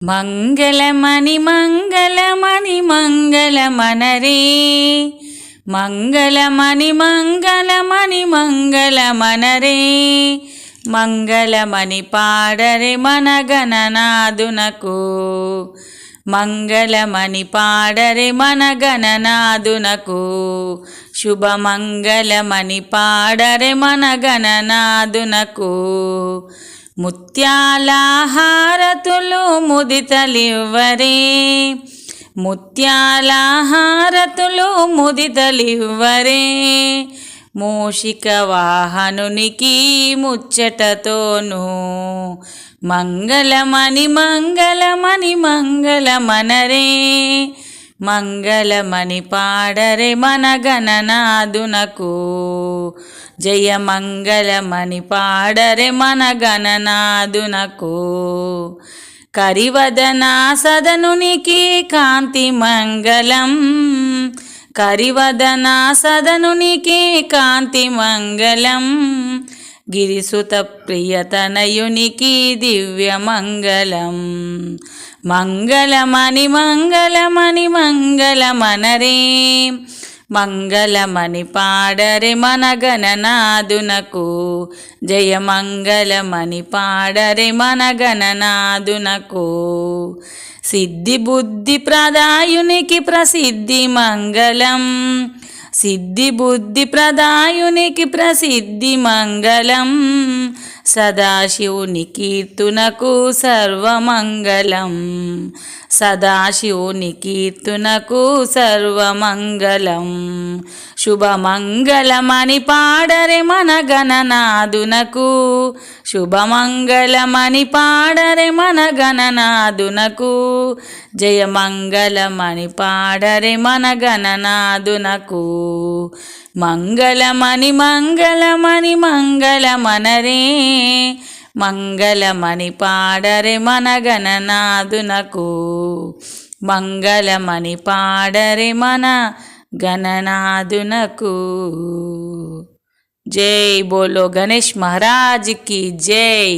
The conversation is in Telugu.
మంగళమణి మంగళమణి మంగళమనరే మంగళమణి మంగళమణి మంగళమనరే మంగళమణి పాడరే మన గణనాదునకు మంగళమణి పాడరే మన గణనాదునకు శుభమంగళమణి పాడరే మన గణనాదునకు ముత్యాల హారతులు ముదితలివ్వరే ముత్యాల హారతులు ముదితలివ్వరే మూషిక వాహనునికి ముచ్చటతోను మంగళమణి మంగళమణి మంగళమనరే మంగళమణి పాడరే మన గణనాదునకు జయ మంగళమణి పాడరే మన గణనాదునకు కరివదన సదనునికి కాంతి మంగళం కరివదన సదనునికి కాంతి మంగళం గిరిసుత ప్రియతనయునికి దివ్య మంగళం మంగళమణి మంగళమణి మంగళమనరే మంగళమణి పాడరే మన గణనాదునకు జయ మంగళమణి పాడరే మన గణనాదునకు సిద్ధి బుద్ధి ప్రదాయునికి ప్రసిద్ధి మంగళం సిద్ధి బుద్ధి ప్రదాయునికి ప్రసిద్ధి మంగళం సదాశివుని కీర్తునకు సర్వమంగళం సదాశివుని కీర్తునకు సర్వమంగళం శుభమంగళమణి పాడరే మన గణనాదునకు శుభమంగళమణి పాడరే మన గణనాదునకు జయ మంగళమణి పాడరే మన గణనాదునకు మంగళమణి మంగళమణి మంగళమనరే మంగళమణి పాడరే మన గణనాదునకు మంగళమణి పాడరే మన గణనాదునకు జై బోలో గణేష్ మహారాజ్ की जय।